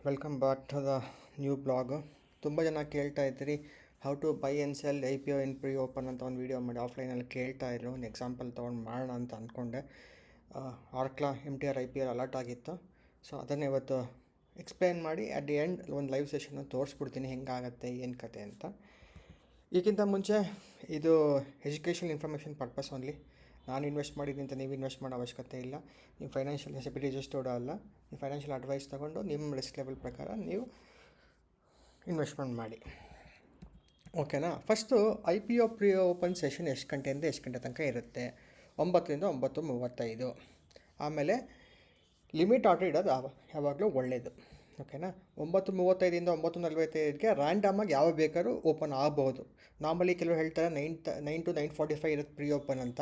Welcome back to the new blog. ತುಂಬ ಜನ ಕೇಳ್ತಾ ಇದ್ದೀರಿ how to buy and sell I P O in pre open ಅಂತ ಒಂದು ವೀಡಿಯೋ ಮಾಡಿ ಆಫ್ಲೈನಲ್ಲಿ ಕೇಳ್ತಾ ಇದ್ರು. ಒಂದು ಎಕ್ಸಾಂಪಲ್ ತೊಗೊಂಡು ಮಾಡೋಣ ಅಂತ ಅಂದ್ಕೊಂಡೆ. ಆರ್ಕ್ಲಾ MTR IPO ಅಲರ್ಟ್ ಆಗಿತ್ತು. ಸೊ ಅದನ್ನು ಇವತ್ತು ಎಕ್ಸ್ಪ್ಲೇನ್ ಮಾಡಿ ಅಟ್ ದಿ ಎಂಡ್ ಒಂದು ಲೈವ್ ಸೆಷನ್ನು ತೋರಿಸ್ಬಿಡ್ತೀನಿ ಹೆಂಗಾಗತ್ತೆ ಏನು ಕತೆ ಅಂತ. ಈಗಿಂತ ಮುಂಚೆ ಇದು ಎಜುಕೇಷನ್ ಇನ್ಫಾರ್ಮೇಷನ್ ಪರ್ಪಸ್ ಓನ್ಲಿ. ನಾನು ಇನ್ವೆಸ್ಟ್ ಮಾಡಿದ್ದೀನಿ ಅಂತ ನೀವು ಇನ್ವೆಸ್ಟ್ ಮಾಡೋ ಅವಶ್ಯಕತೆ ಇಲ್ಲ. ನೀವು ಫೈನಾನ್ಷಿಯಲ್ ಎಸೆಬಿಲಿಟಿ ರಿಜಿಸ್ಟರ್ಡ್ ಅಲ್ಲ. ನೀವು ಫೈನಾನ್ಷಿಯಲ್ ಅಡ್ವೈಸ್ ತೊಗೊಂಡು ನಿಮ್ಮ ರಿಸ್ಕ್ ಲೆವೆಲ್ ಪ್ರಕಾರ ನೀವು ಇನ್ವೆಸ್ಟ್ಮೆಂಟ್ ಮಾಡಿ, ಓಕೆನಾ. First IPO pre open session ಎಷ್ಟು ಗಂಟೆಯಿಂದ ಎಷ್ಟು ಗಂಟೆ ತನಕ ಇರುತ್ತೆ? 9 ರಿಂದ 9:35. ಆಮೇಲೆ ಲಿಮಿಟ್ ಆರ್ಡರ್ ಇಡೋದು ಯಾವಾಗಲೂ ಒಳ್ಳೆಯದು, ಓಕೆನಾ. 9:35 9:45ಗೆ ರ್ಯಾಂಡಮಾಗಿ ಯಾವ ಬೇಕಾದ್ರೂ ಓಪನ್ ಆಗ್ಬೋದು. ನಾರ್ಮಲಿ ಕೆಲವರು ಹೇಳ್ತಾರೆ 9 to 9:45 ಇರುತ್ತೆ ಪ್ರೀ ಓಪನ್ ಅಂತ.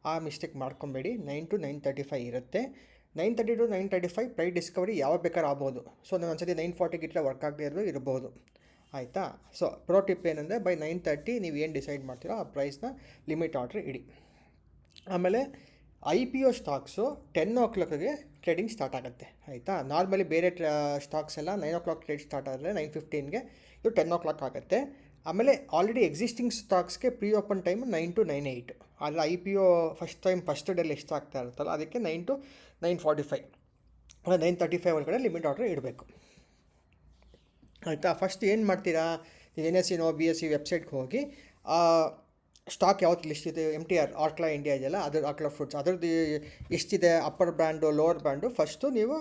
ಆ ಮಿಸ್ಟೇಕ್ ಮಾಡ್ಕೊಬೇಡಿ. 9 to 9:35 ಇರುತ್ತೆ. 9:30 to 9:35 ಪ್ರೈಸ್ ಡಿಸ್ಕವರಿ ಯಾವಾಗ ಬೇಕಾದ್ರೂ ಆಗ್ಬೋದು. ಸೊ ನಾನು ಒಂದ್ಸತಿ 9:40 ಗಿಟ್ಲ ವರ್ಕ್ ಆಗದೆ ಇರ್ಬೋದು, ಆಯಿತಾ. ಸೊ ಪ್ರೋ ಟಿಪ್ ಏನಂದರೆ ಬೈ 9:30 ನೀವು ಏನು ಡಿಸೈಡ್ ಮಾಡ್ತೀರೋ ಆ ಪ್ರೈಸ್ನ ಲಿಮಿಟ್ ಆರ್ಡ್ರ್ ಇಡಿ. ಆಮೇಲೆ IPO ಸ್ಟಾಕ್ಸು 10 o'clockಗೆ ಟ್ರೇಡಿಂಗ್ ಸ್ಟಾರ್ಟ್ ಆಗುತ್ತೆ, ಆಯಿತಾ. ನಾರ್ಮಲಿ ಬೇರೆ ಸ್ಟಾಕ್ಸ್ ಎಲ್ಲ 9 o'clock ಟ್ರೇಡ್ ಸ್ಟಾರ್ಟ್ ಆದರೆ 9:15ಗೆ ಇದು 10 o'clock ಆಗುತ್ತೆ. ಆಮೇಲೆ ಆಲ್ರೆಡಿ ಎಕ್ಸಿಸ್ಟಿಂಗ್ ಸ್ಟಾಕ್ಸ್ಗೆ ಪ್ರೀ ಓಪನ್ ಟೈಮ್ 9 to 9:08. ಆದರೆ IPO ಫಸ್ಟ್ ಡೇಲಿ ಎಷ್ಟು ಆಗ್ತಾ ಇರುತ್ತಲ್ಲ ಅದಕ್ಕೆ 9 to 9:45 9:35 ಒಳಗಡೆ ಲಿಮಿಟ್ ಆರ್ಡ್ರ್ ಇಡಬೇಕು, ಆಯಿತಾ. ಫಸ್ಟ್ ಏನು ಮಾಡ್ತೀರಾ, ನೀವು NSE BSE ವೆಬ್ಸೈಟ್ಗೆ ಹೋಗಿ ಸ್ಟಾಕ್ ಯಾವತ್ತು ಲಿಸ್ಟ್ ಇದೆ, MTR ಆರ್ಕ್ಲಾ ಇಂಡಿಯಾ ಇದೆಯಲ್ಲ, ಅದ್ರ ಆರ್ಕ್ಲಾ ಫ್ರೂಟ್ಸ್ ಅದ್ರದ್ದು ಎಷ್ಟಿದೆ, upper brand lower brand first ನೀವು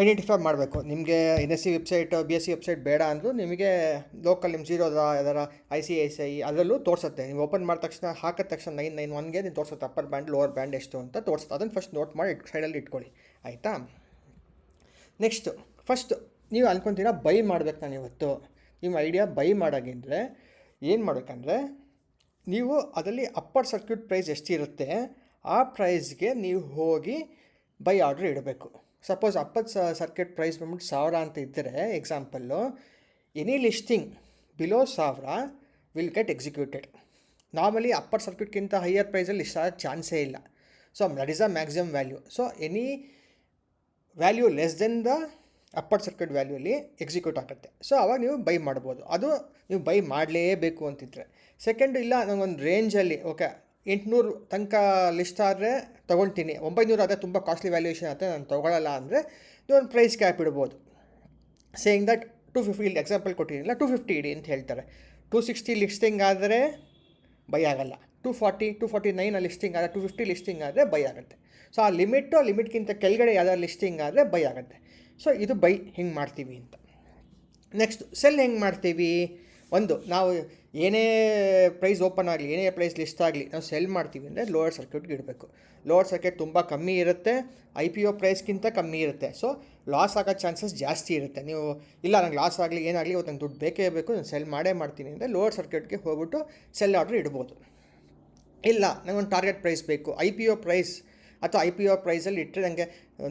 ಐಡೆಂಟಿಫೈ ಮಾಡಬೇಕು. ನಿಮಗೆ NSE ವೆಬ್ಸೈಟ್ BSE ವೆಬ್ಸೈಟ್ ಬೇಡ ಅಂದರೂ ನಿಮಗೆ ಲೋಕಲ್ ನಿಮ್ಮ ಜೀರೋದ ಯಾವ್ದಾರ ICICI ಅದರಲ್ಲೂ ತೋರಿಸುತ್ತೆ. ನೀವು ಓಪನ್ ಮಾಡಿದ ತಕ್ಷಣ ಹಾಕಿದ ತಕ್ಷಣ 991ಗೆ ನೀವು ತೋರಿಸುತ್ತೆ ಅಪ್ಪರ್ ಬ್ಯಾಂಡ್ ಲೋವರ್ ಬ್ಯಾಂಡ್ ಎಷ್ಟು ಅಂತ ತೋರಿಸುತ್ತೆ. ಅದನ್ನು ಫಸ್ಟ್ ನೋಟ್ ಮಾಡಿ ಸೈಡಲ್ಲಿ ಇಟ್ಕೊಳ್ಳಿ, ಆಯಿತಾ. ನೆಕ್ಸ್ಟು ಫಸ್ಟ್ ನೀವು ಅನ್ಕೊತೀರಾ ಬೈ ಮಾಡ್ಬೇಕು ನಾನು ಇವತ್ತು. ನಿಮ್ಮ ಐಡಿಯಾ ಬೈ ಮಾಡೋಂಗಿದ್ರೆ ಏನು ಮಾಡಬೇಕಂದ್ರೆ ನೀವು ಅದರಲ್ಲಿ ಅಪ್ಪರ್ ಸರ್ಕ್ಯೂಟ್ ಪ್ರೈಸ್ ಎಷ್ಟಿರುತ್ತೆ ಆ ಪ್ರೈಸ್ಗೆ ನೀವು ಹೋಗಿ ಬೈ ಆರ್ಡ್ರ್ ಇಡಬೇಕು. ಸಪೋಸ್ ಅಪ್ಪರ್ ಸರ್ಕ್ಯೂಟ್ ಪ್ರೈಸ್ ಬಂದ್ಬಿಟ್ಟು 1000 ಅಂತ ಇದ್ದರೆ example, any listing below 1000 will get executed. Normally upper ಸರ್ಕ್ಯೂಟ್ಗಿಂತ ಹೈಯರ್ ಪ್ರೈಸಲ್ಲಿ ಲಿಸ್ಟ್ ಆಗೋ ಚಾನ್ಸೇ ಇಲ್ಲ. So that is a maximum value. So any value less than the upper circuit ವ್ಯಾಲ್ಯೂಲಿ ಎಕ್ಸಿಕ್ಯೂಟ್ ಆಗುತ್ತೆ. ಸೊ ಅವಾಗ ನೀವು ಬೈ ಮಾಡ್ಬೋದು. ಅದು ನೀವು ಬೈ ಮಾಡಲೇಬೇಕು ಅಂತಿದ್ರೆ. ಸೆಕೆಂಡ್, ಇಲ್ಲ ನನಗೊಂದು ರೇಂಜಲ್ಲಿ ಓಕೆ 800 ತನಕ ಲಿಸ್ಟ್ ಆದರೆ ತೊಗೊಳ್ತೀನಿ, 900 ಆದರೆ ತುಂಬ ಕಾಸ್ಟ್ಲಿ ವ್ಯಾಲ್ಯೂಯೇಷನ್ ಆಗುತ್ತೆ ನಾನು ತೊಗೊಳ್ಳಲ್ಲ ಅಂದರೆ ನೀವು ಒಂದು ಪ್ರೈಸ್ ಕ್ಯಾಪ್ ಇಡ್ಬೋದು. ಸೇಯಿಂಗ್ ದಟ್ 250 ಇಲ್ಲಿ ಎಕ್ಸಾಂಪಲ್ ಕೊಟ್ಟಿರಲಿಲ್ಲ, 250 ಇಡಿ ಅಂತ ಹೇಳ್ತಾರೆ. 260 ಲಿಸ್ಟಿಂಗ್ ಆದರೆ ಬೈ ಆಗಲ್ಲ. 240 249 ಲಿಸ್ಟಿಂಗ್ ಆದರೆ 250 ಲಿಸ್ಟಿಂಗ್ ಆದರೆ ಬೈ ಆಗುತ್ತೆ. ಸೊ ಆ ಲಿಮಿಟ್ಗಿಂತ ಕೆಳಗಡೆ ಯಾವ್ದಾದ್ರು ಲಿಸ್ಟಿಂಗ್ ಆದರೆ ಬೈ ಆಗುತ್ತೆ. ಸೊ ಇದು ಬೈ ಹಿಂಗೆ ಮಾಡ್ತೀವಿ ಅಂತ. ನೆಕ್ಸ್ಟ್ ಸೆಲ್ ಹೆಂಗೆ ಮಾಡ್ತೀವಿ? ಒಂದು, ನಾವು ಏನೇ ಪ್ರೈಸ್ ಓಪನ್ ಆಗಲಿ, ಏನೇ ಪ್ರೈಸ್ ಲಿಸ್ಟ್ ಆಗಲಿ, ನಾವು ಸೆಲ್ ಮಾಡ್ತೀವಿ ಅಂದರೆ ಲೋವರ್ ಸರ್ಕ್ಯೂಟ್ಗೆ ಇಡಬೇಕು. ಲೋವರ್ ಸರ್ಕ್ಯೂಟ್ ತುಂಬ ಕಮ್ಮಿ ಇರುತ್ತೆ, IPO ಪ್ರೈಸ್ಗಿಂತ ಕಮ್ಮಿ ಇರುತ್ತೆ. ಸೊ ಲಾಸ್ ಆಗೋ ಚಾನ್ಸಸ್ ಜಾಸ್ತಿ ಇರುತ್ತೆ. ನೀವು ಇಲ್ಲ ನಂಗೆ ಲಾಸ್ ಆಗಲಿ ಏನಾಗಲಿ ಇವತ್ತು ನಂಗೆ ದುಡ್ಡು ಬೇಕೇ ಬೇಕು, ನಾನು ಸೆಲ್ ಮಾಡೇ ಮಾಡ್ತೀನಿ ಅಂದರೆ ಲೋವರ್ ಸರ್ಕ್ಯೂಟ್ಗೆ ಹೋಗ್ಬಿಟ್ಟು ಸೆಲ್ ಆರ್ಡ್ರ್ ಇಡ್ಬೋದು. ಇಲ್ಲ ನನಗೊಂದು ಟಾರ್ಗೆಟ್ ಪ್ರೈಸ್ ಬೇಕು, IPO ಪ್ರೈಸ್ ಅಥವಾ IPO ಪ್ರೈಸಲ್ಲಿ ಇಟ್ಟರೆ ನನಗೆ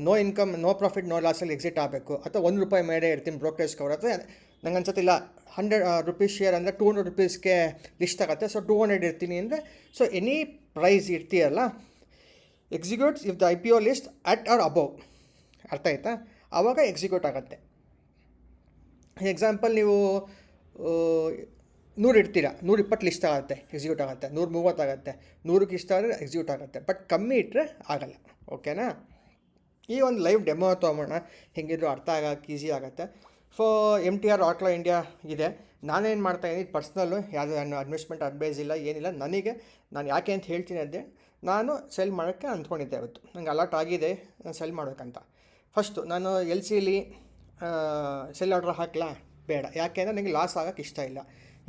no income no profit no ಲಾಸಲ್ಲಿ ಎಕ್ಸಿಟ್ ಆಗಬೇಕು, ಅಥವಾ ₹1 ಮೇಡೇ ಇರ್ತೀನಿ ಬ್ರೋಕರೇಜ್ ಕವರ್, ಅಥವಾ ನಂಗೆ ಅನ್ಸತ್ತಿಲ್ಲ 100 rupees ಶೇರ್ ಅಂದರೆ 200 rupeesಗೆ ಲಿಸ್ಟ್ ಆಗುತ್ತೆ, ಸೊ 200 ಇರ್ತೀನಿ ಅಂದರೆ, ಸೊ ಎನಿ ಪ್ರೈಸ್ ಇರ್ತೀಯಲ್ಲ executes if the IPO list at or above, ಅರ್ಥ ಆಯ್ತಾ? ಆವಾಗ ಎಕ್ಸಿಕ್ಯೂಟ್ ಆಗುತ್ತೆ. ಎಕ್ಸಾಂಪಲ್ ನೀವು 100 ಇಡ್ತೀರಾ, 120 ಲಿಸ್ಟ್ ಆಗುತ್ತೆ, ಎಕ್ಸಿಕ್ಯೂಟ್ ಆಗುತ್ತೆ. 130 ಆಗುತ್ತೆ, 100ಕ್ಕೆ ಇಷ್ಟ ಆದರೆ ಎಕ್ಸಿಕ್ಯೂಟ್ ಆಗುತ್ತೆ. ಬಟ್ ಕಮ್ಮಿ ಇಟ್ಟರೆ ಆಗಲ್ಲ, ಓಕೆನಾ. ಈ ಒಂದು ಲೈವ್ ಡೆಮೋ ತೊಗೊಳ್ಳೋಣ, ಹೆಂಗಿದ್ರು ಅರ್ಥ ಆಗೋಕ್ಕೆ ಈಸಿ ಆಗುತ್ತೆ. MTR ಆರ್ಕ್ಲಾ ಇಂಡಿಯಾ ಇದೆ. ನಾನೇನು ಮಾಡ್ತಾಯಿದ್ದೀನಿ ಪರ್ಸ್ನಲ್ಲು, ಯಾವುದೋ ಇನ್ವೆಸ್ಟ್ಮೆಂಟ್ ಅಡ್ವೈಸ್ ಇಲ್ಲ ಏನಿಲ್ಲ. ನಾನು ಯಾಕೆ ಅಂತ ಹೇಳ್ತೀನಿ ಅಂದರೆ, ನಾನು ಸೆಲ್ ಮಾಡೋಕ್ಕೆ ಅಂದ್ಕೊಂಡಿದ್ದೆ ಇವತ್ತು. ನಂಗೆ ಅಲರ್ಟ್ ಆಗಿದೆ ಸೆಲ್ ಮಾಡೋಕ್ಕಂತ. ಫಸ್ಟು ನಾನು LCಲಿ ಸೆಲ್ ಆರ್ಡ್ರ್ ಹಾಕಲಾ ಬೇಡ, ಯಾಕೆಂದರೆ ನನಗೆ ಲಾಸ್ ಆಗೋಕ್ಕೆ ಇಷ್ಟ ಇಲ್ಲ.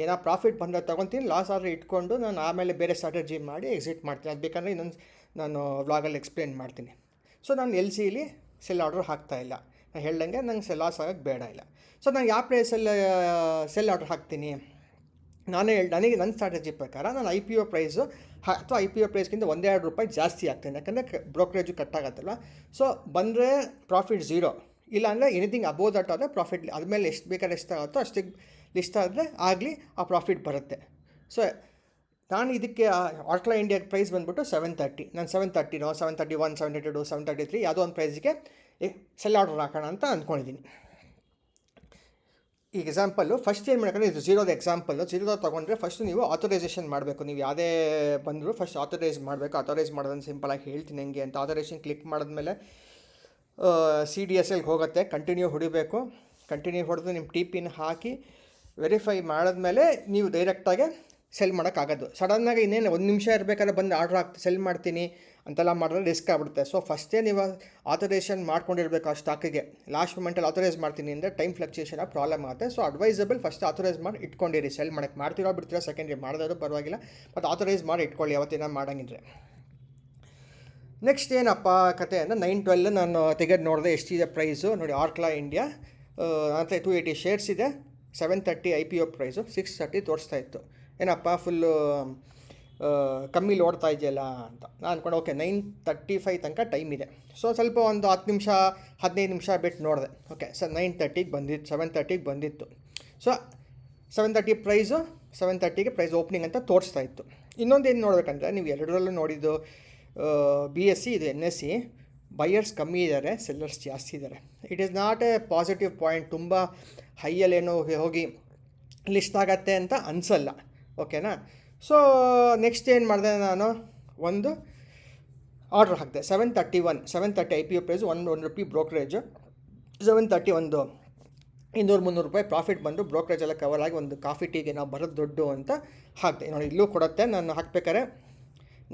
ಏನೋ ಪ್ರಾಫಿಟ್ ಬಂದರೆ ತೊಗೊತೀನಿ, ಲಾಸ್ ಆದರೆ ಇಟ್ಕೊಂಡು ನಾನು ಆಮೇಲೆ ಬೇರೆ ಸ್ಟ್ರಾಟಜಿ ಮಾಡಿ ಎಕ್ಸಿಟ್ ಮಾಡ್ತೀನಿ. ಅದು ಬೇಕಂದರೆ ನಾನು ವ್ಲಾಗಲ್ಲಿ ಎಕ್ಸ್ಪ್ಲೇನ್ ಮಾಡ್ತೀನಿ. ಸೊ ನಾನು LCಲಿ ಸೆಲ್ ಆರ್ಡ್ರ್ ಹಾಕ್ತಾಯಿಲ್ಲ. ನಾನು ಹೇಳ್ದಂಗೆ ನಂಗೆ ಲಾಸ್ ಆಗೋಕ್ಕೆ ಬೇಡ ಇಲ್ಲ. ಸೊ ನಾನು ಯಾವ ಪ್ರೈಸಲ್ಲಿ ಸೆಲ್ ಆರ್ಡ್ರ್ ಹಾಕ್ತೀನಿ, ನನಗೆ ನನ್ನ ಸ್ಟ್ರಾಟಜಿ ಪ್ರಕಾರ ನಾನು IPO ಪ್ರೈಸು ಅಥವಾ IPO ಪ್ರೈಸ್ಗಿಂತ ₹1-2 ಜಾಸ್ತಿ ಆಗ್ತೀನಿ, ಯಾಕಂದರೆ ಬ್ರೋಕರೇಜು ಕಟ್ಟಾಗತ್ತಲ್ಲ. ಸೊ ಬಂದರೆ ಪ್ರಾಫಿಟ್ 0, ಇಲ್ಲಾಂದರೆ ಎನಿಥಿಂಗ್ ಅಬೋವ್ ದಟ್ ಆದರೆ ಪ್ರಾಫಿಟ್, ಅದ್ಮೇಲೆ ಎಷ್ಟು ಬೇಕಾದ್ರೆ ಎಷ್ಟಾಗುತ್ತೋ ಅಷ್ಟಿಗೆ ಲಿಸ್ಟ್ ಆದರೆ ಆಗಲಿ ಆ ಪ್ರಾಫಿಟ್ ಬರುತ್ತೆ. ಸೊ ನಾನು ಇದಕ್ಕೆ ಆರ್ಕ್ಲಾ ಇಂಡಿಯಾ ಪ್ರೈಸ್ ಬಂದುಬಿಟ್ಟು 730, ನಾನು 731 732 733 ಯಾವುದೋ ಒಂದು ಪ್ರೈಸಿಗೆ ಸೆಲ್ ಆರ್ಡರ್ ಹಾಕೋಣ ಅಂತ ಅಂದ್ಕೊಂಡಿದ್ದೀನಿ. ಈ ಎಕ್ಸಾಂಪಲ್ಲು ಫಸ್ಟ್ ಏನು ಮಾಡ್ಕೊಂಡು ಇದು ಝೀರೋದ ಎಕ್ಸಾಂಪಲ್ಲು ಝೀರೋದ ತೊಗೊಂಡ್ರೆ ಫಸ್ಟ್ ನೀವು ಆಥರೈಸೇಷನ್ ಮಾಡಬೇಕು. ನೀವು ಯಾವುದೇ ಬಂದರೂ ಫಸ್ಟ್ ಆಥರೈಸ್ ಮಾಡಬೇಕು. ಆಥರೈಸ್ ಮಾಡೋದನ್ನು ಸಿಂಪಲಾಗಿ ಹೇಳ್ತೀನಿ ಹೆಂಗೆ ಅಂತ. ಆಥರೈಸೇಷನ್ ಕ್ಲಿಕ್ ಮಾಡಿದ್ಮೇಲೆ CDSLಗೆ ಹೋಗುತ್ತೆ. ಕಂಟಿನ್ಯೂ ಹೊಡಿಬೇಕು. ಕಂಟಿನ್ಯೂ ಹೊಡೆದು ನಿಮ್ಮ TPನ ಹಾಕಿ ವೆರಿಫೈ ಮಾಡಿದ್ಮೇಲೆ ನೀವು ಡೈರೆಕ್ಟಾಗಿ ಸೆಲ್ ಮಾಡೋಕ್ಕಾಗೋದು. ಸಡನ್ನಾಗಿ ಇನ್ನೇನು 1 ನಿಮಿಷ ಇರಬೇಕಾದ್ರೆ ಬಂದು ಆರ್ಡ್ರ್ ಸೆಲ್ ಮಾಡ್ತೀನಿ ಅಂತೆಲ್ಲ ಮಾಡಿದ್ರೆ ರಿಸ್ಕ್ ಆಗ್ಬಿಡುತ್ತೆ. ಸೊ ಫಸ್ಟೇ ನೀವು ಆಥರೈಸೇಷನ್ ಮಾಡ್ಕೊಂಡಿರ್ಬೇಕು ಆ ಸ್ಟಾಕಿಗೆ. ಲಾಸ್ಟ್ ಮೂಮೆಂಟಲ್ಲಿ ಆಥರೈಸ್ ಮಾಡ್ತೀನಿ ಅಂದರೆ ಟೈಮ್ ಫ್ಲಕ್ಚುಯೇಷನ್ ಪ್ರಾಬ್ಲಮ್ ಆಗುತ್ತೆ. ಸೊ ಅಡ್ವೈಸಬಲ್ ಫಸ್ಟ್ ಆಥರೈಸ್ ಮಾಡಿ ಇಟ್ಕೊಂಡಿರಿ. ಸೆಲ್ ಮಾಡೋಕ್ಕೆ ಮಾಡ್ತಿರೋ ಬಿಡ್ತೀರೋ ಸೆಕೆಂಡ್ರಿ ಮಾಡಿದ್ರು ಪರವಾಗಿಲ್ಲ, ಬಟ್ ಆಥರೈಸ್ ಮಾಡಿ ಇಟ್ಕೊಳ್ಳಿ ಯಾವತ್ತಿನ ಮಾಡಂಗಿದ್ರೆ. ನೆಕ್ಸ್ಟ್ ಏನಪ್ಪ ಕತೆ ಅಂದರೆ 9/12 ನಾನು ತೆಗೆದು ನೋಡಿದೆ ಎಷ್ಟಿದೆ ಪ್ರೈಸು ನೋಡಿ. ಆರ್ಕ್ಲಾ ಇಂಡಿಯಾ ಅಂತ 280 ಶೇರ್ಸ್ ಇದೆ. 730 IPO ಪ್ರೈಸು, 630 ತೋರಿಸ್ತಾ ಇತ್ತು. ಏನಪ್ಪ ಫುಲ್ಲು ಕಮ್ಮಿಲಿ ಓಡ್ತಾ ಇದೆಯಲ್ಲ ಅಂತ ನಾನು ಅಂದ್ಕೊಂಡು ಓಕೆ 9:35 ತನಕ ಟೈಮ್ ಇದೆ. ಸೊ ಸ್ವಲ್ಪ ಒಂದು 10 ನಿಮಿಷ 15 ನಿಮಿಷ ಬಿಟ್ಟು ನೋಡಿದೆ. ಓಕೆ ಸರ್ 9:30ಗೆ ಬಂದಿತ್ತು, 7:30ಗೆ ಬಂದಿತ್ತು. ಸೊ 7:30 ಪ್ರೈಸು, 7:30ಗೆ ಪ್ರೈಸ್ ಓಪನಿಂಗ್ ಅಂತ ತೋರಿಸ್ತಾ ಇತ್ತು. ಇನ್ನೊಂದು ಏನು ನೋಡಬೇಕಂದ್ರೆ ನೀವು ಎರಡರಲ್ಲೂ ನೋಡಿದ್ದು BSE ಇದು NSE ಬೈಯರ್ಸ್ ಕಮ್ಮಿ ಇದ್ದಾರೆ, ಸೆಲ್ಲರ್ಸ್ ಜಾಸ್ತಿ ಇದ್ದಾರೆ. It is not A positive point. ತುಂಬ ಹೈಯಲ್ಲೇನೋ ಹೋಗಿ ಲಿಸ್ಟ್ ಆಗತ್ತೆ ಅಂತ ಅನಿಸಲ್ಲ. ಓಕೆನಾ. ಸೊ ನೆಕ್ಸ್ಟ್ ಏನು ಮಾಡಿದೆ, ನಾನು ಒಂದು ಆರ್ಡ್ರ್ ಹಾಕಿದೆ. 730 IPO ಪ್ರೈಸು, ಒಂದು ರೂಪಾಯಿ ಬ್ರೋಕ್ರೇಜು. 730 ಒಂದು 200-300 ರೂಪಾಯಿ ಪ್ರಾಫಿಟ್ ಬಂದು ಬ್ರೋಕ್ರೇಜ್ ಎಲ್ಲ ಕವರ್ ಆಗಿ ಒಂದು ಕಾಫಿ ಟೀಗೆ ನಾವು ಬರೋದು ದುಡ್ಡು ಅಂತ ಹಾಕಿದೆ. ನೋಡಿ ಇಲ್ಲೂ ಕೊಡುತ್ತೆ. ನಾನು ಹಾಕ್ಬೇಕಾದ್ರೆ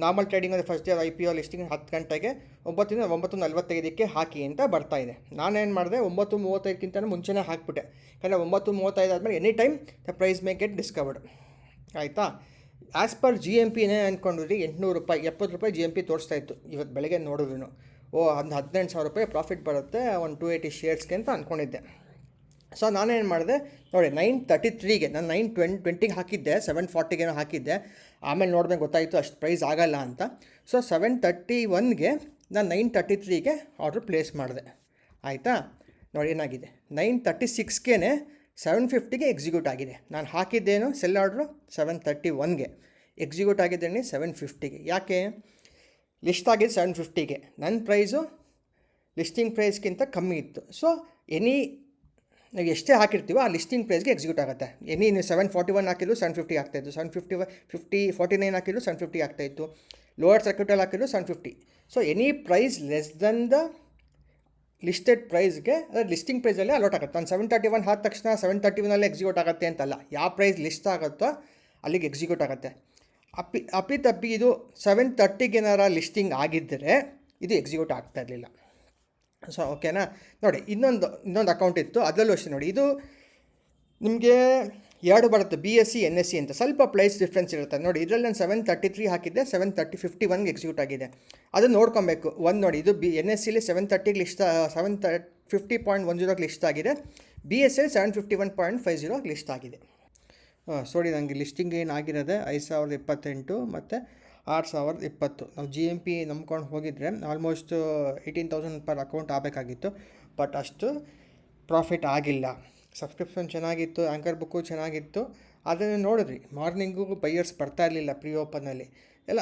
ನಾರ್ಮಲ್ ಟ್ರೇಡಿಂಗ್ ಅಂದರೆ ಫಸ್ಟ್ ಇಯರ್ IPO ಲಿಸ್ಟಿಂಗ್ 10 ಗಂಟೆಗೆ 9:45 ಹಾಕಿ ಅಂತ ಬರ್ತಾಯಿದೆ. ನಾನೇನು ಮಾಡಿದೆ 9:35 ಮುಂಚೆನೇ ಹಾಕಿಬಿಟ್ಟೆ. ಯಾಕಂದರೆ 9:35 ಆದಮೇಲೆ any time the price may get discovered. ಆಯಿತಾ. ಆ್ಯಸ್ ಪರ್ GMP ಅಂದ್ಕೊಂಡಿದ್ರಿ 800 ರೂಪಾಯಿ 70 ರೂಪಾಯಿ GMP ತೋರಿಸ್ತಾ ಇತ್ತು. ಇವತ್ತು ಬೆಳಗ್ಗೆ ನೋಡಿದ್ರು ಒಂದು 18,000 ರೂಪಾಯಿ ಪ್ರಾಫಿಟ್ ಬರುತ್ತೆ ಒಂದು 280 ಶೇರ್ಸ್ಗೆ ಅಂತ ಅಂದ್ಕೊಂಡಿದ್ದೆ. ಸೊ ನಾನೇನು ಮಾಡಿದೆ ನೋಡಿ 9:33ಗೆ ನಾನು 9:20ಗೆ ಹಾಕಿದ್ದೆ, 7:40ಗೇನೋ ಹಾಕಿದ್ದೆ. ಆಮೇಲೆ ನೋಡಿದ್ರೆ ಗೊತ್ತಾಯಿತು ಅಷ್ಟು ಪ್ರೈಸ್ ಆಗಲ್ಲ ಅಂತ. ಸೊ 7:31ಗೆ ನಾನು 9:33ಗೆ ಆರ್ಡ್ರ್ ಪ್ಲೇಸ್ ಮಾಡಿದೆ. ಆಯಿತಾ. ನೋಡಿ ಏನಾಗಿದೆ 9:36ಗೆ 7:50ಗೆ ಎಕ್ಸಿಕ್ಯೂಟ್ ಆಗಿದೆ. ನಾನು ಹಾಕಿದ್ದೇನು ಸೆಲ್ ಆರ್ಡ್ರು 7:31ಗೆ, ಎಕ್ಸಿಕ್ಯೂಟ್ ಆಗಿದ್ದೇನೆ 7:50ಗೆ. ಯಾಕೆ ಲಿಸ್ಟ್ ಆಗಿದ್ದು 7:50ಗೆ, ನನ್ನ ಪ್ರೈಸು ಲಿಸ್ಟಿಂಗ್ ಪ್ರೈಸ್ಗಿಂತ ಕಮ್ಮಿ ಇತ್ತು. ಸೊ ನಾವು ಎಷ್ಟೇ ಹಾಕಿರ್ತೀವೋ ಆ ಲಿಸ್ಟಿಂಗ್ ಪ್ರೈಸ್ಗೆ ಎಕ್ಸಿಕ್ಯೂಟ್ ಆಗುತ್ತೆ. ನೀವು 741 ಹಾಕಿದ್ರು 750 ಆಗ್ತಾಯಿತ್ತು, 749 ಹಾಕಿದ್ರು 750 ಆಗ್ತಾಯಿತ್ತು, ಲೋವರ್ ಸರ್ಕ್ಯೂಟಲ್ಲಿ ಹಾಕಿದ್ರು 750. So any price less than the listed ಪ್ರೈಸ್ಗೆ ಅದು ಲಿಸ್ಟಿಂಗ್ ಪ್ರೈಸಲ್ಲೇ ಅಲೋಟ್ ಆಗುತ್ತೆ. ನಾನು 731 ಆದ ತಕ್ಷಣ 731 ಎಕ್ಸಿಕ್ಯೂಟ್ ಆಗುತ್ತೆ ಅಂತಲ್ಲ, ಯಾವ ಪ್ರೈಸ್ ಲಿಸ್ಟ್ ಆಗುತ್ತೋ ಅಲ್ಲಿಗೆ ಎಕ್ಸಿಕ್ಯೂಟ್ ಆಗುತ್ತೆ. ಅಪ್ಪಿ ಇದು 730ಗೆ ಏನಾರ ಲಿಸ್ಟಿಂಗ್ ಆಗಿದ್ದರೆ ಇದು ಎಕ್ಸಿಕ್ಯೂಟ್ ಆಗ್ತಾ ಇರಲಿಲ್ಲ. ಸೊ ಓಕೆನಾ. ನೋಡಿ ಇನ್ನೊಂದು ಅಕೌಂಟ್ ಇತ್ತು, ಅದರಲ್ಲೂ ಅಷ್ಟೇ. ನೋಡಿ ಇದು ನಿಮಗೆ 2 ಬರುತ್ತೆ, BSE NSE ಅಂತ. ಸ್ವಲ್ಪ ಪ್ರೈಸ್ ಡಿಫ್ರೆನ್ಸ್ ಇರುತ್ತೆ. ನೋಡಿ ಇದರಲ್ಲಿ ನಾನು 733 ಹಾಕಿದ್ದೆ, 751ಗೆ ಎಕ್ಸಿಕ್ಯೂಟ್ ಆಗಿದೆ. ಅದು ನೋಡ್ಕೊಬೇಕು. ನೋಡಿ ಇದು NSEಲಿ 730ಗೆ ಲಿಸ್ಟ್ 750.10ಗೆ ಲಿಸ್ಟ್ ಆಗಿದೆ, BSE 751.50 ಲಿಸ್ಟ್ ಆಗಿದೆ. ನೋಡಿ ನನಗೆ ಲಿಸ್ಟಿಂಗ್ ಏನಾಗಿರೋದೆ 5,028 ಮತ್ತು 6,020. ನಾವು GMP ನಂಬ್ಕೊಂಡು ಹೋಗಿದ್ರೆ ಆಲ್ಮೋಸ್ಟ್ 18,000 ಪರ್ ಅಕೌಂಟ್ ಆಗಬೇಕಾಗಿತ್ತು, ಬಟ್ ಅಷ್ಟು ಪ್ರಾಫಿಟ್ ಆಗಿಲ್ಲ. ಸಬ್ಸ್ಕ್ರಿಪ್ಷನ್ ಚೆನ್ನಾಗಿತ್ತು, ಆ್ಯಂಕರ್ ಬುಕ್ಕು ಚೆನ್ನಾಗಿತ್ತು. ಅದನ್ನು ನೋಡಿದ್ರಿ ಮಾರ್ನಿಂಗು ಬೈಯರ್ಸ್ ಬರ್ತಾ ಇರಲಿಲ್ಲ ಪ್ರೀ ಓಪನಲ್ಲಿ ಎಲ್ಲ.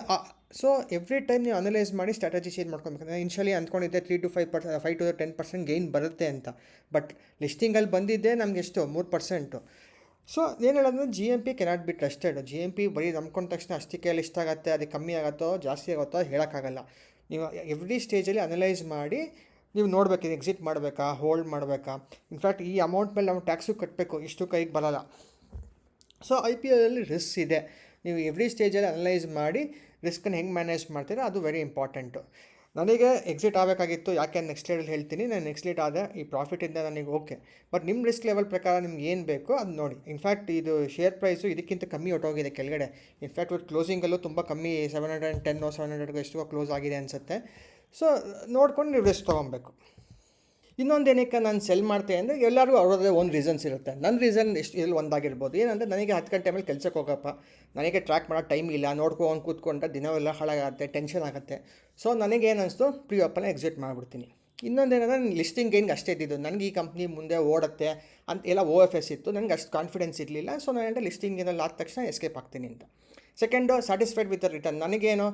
ಸೊ ಎವ್ರಿ ಟೈಮ್ ನೀವು ಅನಲೈಸ್ ಮಾಡಿ ಸ್ಟ್ರಾಟಜಿ ಚೇಂಜ್ ಮಾಡ್ಕೊಬೇಕಂದ್ರೆ ಇನ್ಷಿಯಲಿ ಅಂದ್ಕೊಂಡಿದ್ದೆ 3 to 5% ಗೈನ್ ಬರುತ್ತೆ ಅಂತ. ಬಟ್ ಲಿಸ್ಟಿಂಗಲ್ಲಿ ಬಂದಿದ್ದೆ ನಮಗೆ ಎಷ್ಟು 3%. ಸೊ ಏನು ಹೇಳೋದು, GMP cannot be trusted. GMP ಬರೀ ನಂಬ್ಕೊಂಡ ತಕ್ಷಣ ಅಷ್ಟಕ್ಕೆ ಲಿಸ್ಟ್ ಆಗುತ್ತೆ, ಅದಕ್ಕೆ ಕಮ್ಮಿ ಆಗುತ್ತೋ ಜಾಸ್ತಿ ಆಗುತ್ತೋ ಹೇಳೋಕ್ಕಾಗಲ್ಲ. ನೀವು ಎವ್ರಿ ಸ್ಟೇಜಲ್ಲಿ ಅನಲೈಸ್ ಮಾಡಿ ನೀವು ನೋಡಬೇಕು, ಇದು ಎಕ್ಸಿಟ್ ಮಾಡಬೇಕಾ, ಹೋಲ್ಡ್ ಮಾಡಬೇಕಾ. ಇನ್ಫ್ಯಾಕ್ಟ್ ಈ ಅಮೌಂಟ್ ಮೇಲೆ ನಾವು ಟ್ಯಾಕ್ಸು ಕಟ್ಟಬೇಕು, ಇಷ್ಟು ಕೈಗೆ ಬರೋಲ್ಲ. ಸೊ IPOದಲ್ಲಿ ರಿಸ್ಕ್ ಇದೆ. ನೀವು ಎವ್ರಿ ಸ್ಟೇಜಲ್ಲಿ ಅನಲೈಸ್ ಮಾಡಿ ರಿಸ್ಕನ್ನು ಹೆಂಗೆ ಮ್ಯಾನೇಜ್ ಮಾಡ್ತೀರಾ ಅದು ವೆರಿ ಇಂಪಾರ್ಟೆಂಟು. ನನಗೆ ಎಕ್ಸಿಟ್ ಆಗಬೇಕಾಗಿತ್ತು, ಯಾಕೆ ನೆಕ್ಸ್ಟ್ ಲೆವೆಲ್ ಹೇಳ್ತೀನಿ. ನಾನು ನೆಕ್ಸ್ಟ್ ಲೇಟ್ ಆದ ಈ ಪ್ರಾಫಿಟಿಂದ ನನಗೆ ಓಕೆ. ಬಟ್ ನಿಮ್ಮ ರಿಸ್ಕ್ ಲೆವೆಲ್ ಪ್ರಕಾರ ನಿಮ್ಗೆ ಏನು ಬೇಕೋ ಅದು ನೋಡಿ. ಇನ್ಫ್ಯಾಕ್ಟ್ ಇದು ಶೇರ್ ಪ್ರೈಸು ಇದಕ್ಕಿಂತ ಕಮ್ಮಿ ಹೊಟ್ಟೋಗಿದೆ ಕೆಳಗಡೆ. ಇನ್ಫ್ಯಾಕ್ಟ್ ಇವತ್ತು ಕ್ಲೋಸಿಂಗಲ್ಲೂ ತುಂಬ ಕಮ್ಮಿ 710 700 ಎಷ್ಟೋ ಕ್ಲೋಸ್ ಆಗಿದೆ ಅನಿಸುತ್ತೆ. ಸೊ ನೋಡ್ಕೊಂಡು ನೀವು ರಿಸ್ಕ್ ತೊಗೊಬೇಕು. ಇನ್ನೊಂದೇನಕ್ಕೆ ನಾನು ಸೆಲ್ ಮಾಡ್ತೇನೆ ಅಂದರೆ ಎಲ್ಲರಿಗೂ ಅವ್ರದ್ದೇ ಒಂದು ರೀಸನ್ಸ್ ಇರುತ್ತೆ. ನನ್ನ ರೀಸನ್ ಇಲ್ಲಿ ಒಂದಾಗಿರ್ಬೋದು. ಏನಂದರೆ ನನಗೆ 10 ಗಂಟೆ ಮೇಲೆ ಕೆಲಸಕ್ಕೆ ಹೋಗಪ್ಪ, ನನಗೆ ಟ್ರ್ಯಾಕ್ ಮಾಡೋ ಟೈಮ್ ಇಲ್ಲ, ನೋಡ್ಕೊಂಡು ಕೂತ್ಕೊಂಡ್ರೆ ದಿನವೆಲ್ಲ ಹಾಳಾಗುತ್ತೆ, ಟೆನ್ಷನ್ ಆಗುತ್ತೆ. ಸೊ ನನಗೇನು ಅನಿಸ್ತು ಪ್ರೀ ಓಪನ್ ಎಕ್ಸಿಟ್ ಮಾಡಿಬಿಡ್ತೀನಿ. ಇನ್ನೊಂದೇನಂದರೆ ಲಿಸ್ಟಿಂಗ್ ಗೇನ್ಗೆ ಅಷ್ಟೇ ಇದ್ದಿದ್ದು. ನನಗೆ ಈ ಕಂಪ್ನಿ ಮುಂದೆ ಓಡುತ್ತೆ ಅಂತ ಎಲ್ಲ OFS ಇತ್ತು, ನನಗೆ ಅಷ್ಟು ಕಾನ್ಫಿಡೆನ್ಸ್ ಇರಲಿಲ್ಲ. ಸೊ ನಾನು ಲಿಸ್ಟಿಂಗ್ ಏನಲ್ಲಿ ಆದ ತಕ್ಷಣ ಎಸ್ಕೇಪ್ ಆಗ್ತೀನಿ ಅಂತ. Second satisfied with the return. ನನಗೇನು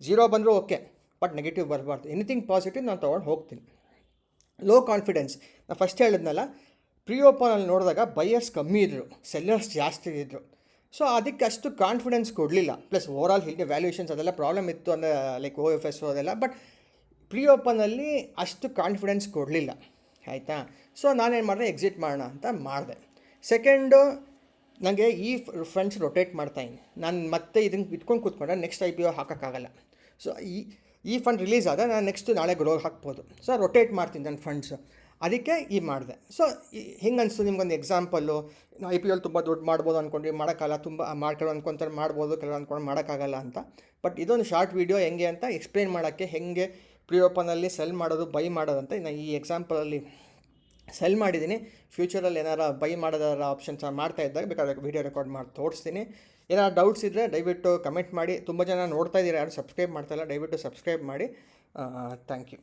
0 ಬಂದರೂ ಓಕೆ, ಬಟ್ ನೆಗೆಟಿವ್ ಬರಬಾರ್ದು. ಎನಿಥಿಂಗ್ ಪಾಸಿಟಿವ್ ನಾನು ತೊಗೊಂಡು ಹೋಗ್ತೀನಿ. ಲೋ ಕಾನ್ಫಿಡೆನ್ಸ್, ನಾನು ಫಸ್ಟ್ ಹೇಳಿದ್ನಲ್ಲ ಪ್ರೀ ಓಪನಲ್ಲಿ ನೋಡಿದಾಗ ಬೈಯರ್ಸ್ ಕಮ್ಮಿ ಇದ್ದರು, ಸೆಲ್ಲರ್ಸ್ ಜಾಸ್ತಿ ಇದ್ದರು. ಸೊ ಅದಕ್ಕೆ ಅಷ್ಟು ಕಾನ್ಫಿಡೆನ್ಸ್ ಕೊಡಲಿಲ್ಲ. ಪ್ಲಸ್ ಓವರಾಲ್ ಹಿಂಗೆ ವ್ಯಾಲ್ಯೂಯೇಷನ್ಸ್ ಅದೆಲ್ಲ ಪ್ರಾಬ್ಲಮ್ ಇತ್ತು ಅಂದರೆ ಲೈಕ್ OFS ಅದೆಲ್ಲ. ಬಟ್ ಪ್ರೀ ಓಪನಲ್ಲಿ ಅಷ್ಟು ಕಾನ್ಫಿಡೆನ್ಸ್ ಕೊಡಲಿಲ್ಲ, ಆಯಿತಾ. ಸೊ ನಾನೇನು ಮಾಡಿದೆ, ಎಕ್ಸಿಟ್ ಮಾಡೋಣ ಅಂತ ಮಾಡಿದೆ. ಸೆಕೆಂಡು, ನನಗೆ ಈ ಫಂಡ್ಸ್ ರೊಟೇಟ್ ಮಾಡ್ತಾಯಿದ್ದೀನಿ. ನಾನು ಮತ್ತೆ ಇದನ್ನು ಇಟ್ಕೊಂಡು ಕೂತ್ಕೊಂಡ್ರೆ ನೆಕ್ಸ್ಟ್ IPO ಹಾಕೋಕ್ಕಾಗಲ್ಲ. ಸೊ ಈ ಫಂಡ್ ರಿಲೀಸ್ ಆದರೆ ನಾನು ನೆಕ್ಸ್ಟು ನಾಳೆ ಗ್ರೋ ಹಾಕ್ಬೋದು. ಸೊ ರೊಟೇಟ್ ಮಾಡ್ತೀನಿ ನನ್ನ ಫಂಡ್ಸು, ಅದಕ್ಕೆ ಮಾಡಿದೆ. ಸೊ ಹಿಂಗೆ ಅನಿಸ್ತು ನಿಮ್ಗೊಂದು ಎಕ್ಸಾಂಪಲ್ಲು. IPO ತುಂಬ ದುಡ್ಡು ಮಾಡ್ಬೋದು ಅಂದ್ಕೊಂಡು ಮಾಡೋಕ್ಕಾಗಲ್ಲ, ತುಂಬ ಮಾಡ್ಕೊಳ್ಳೋ ಅಂದ್ಕೊತಾರೆ ಮಾಡ್ಬೋದು, ಕೆಲವು ಅಂದ್ಕೊಂಡು ಮಾಡೋಕ್ಕಾಗಲ್ಲ ಅಂತ. ಬಟ್ ಇದೊಂದು ಶಾರ್ಟ್ ವೀಡಿಯೋ ಹೆಂಗೆ ಅಂತ ಎಕ್ಸ್ಪ್ಲೇನ್ ಮಾಡೋಕ್ಕೆ, ಹೆಂಗೆ ಪ್ರೀ ಓಪನಲ್ಲಿ ಸೆಲ್ ಮಾಡೋದು, ಬೈ ಮಾಡೋದು ಅಂತ ನಾನು ಈ ಎಕ್ಸಾಂಪಲಲ್ಲಿ ಸೆಲ್ ಮಾಡಿದ್ದೀನಿ. ಫ್ಯೂಚರಲ್ಲಿ ಏನಾರು ಬೈ ಮಾಡೋದಾರ ಆಪ್ಷನ್ಸ್ ಮಾಡ್ತಾ ಇದ್ದಾಗ ಬೇಕಾದ್ರೆ ವೀಡಿಯೋ ರೆಕಾರ್ಡ್ ಮಾಡಿ ತೋರಿಸ್ತೀನಿ. ಏನಾರು ಡೌಟ್ಸ್ ಇದ್ದರೆ ದಯವಿಟ್ಟು ಕಮೆಂಟ್ ಮಾಡಿ. ತುಂಬ ಜನ ನೋಡ್ತಾ ಇದ್ದೀರಾ, ಯಾರು ಸಬ್ಸ್ಕ್ರೈಬ್ ಮಾಡ್ತಾಯಿಲ್ಲ, ದಯವಿಟ್ಟು ಸಬ್ಸ್ಕ್ರೈಬ್ ಮಾಡಿ. Thank you.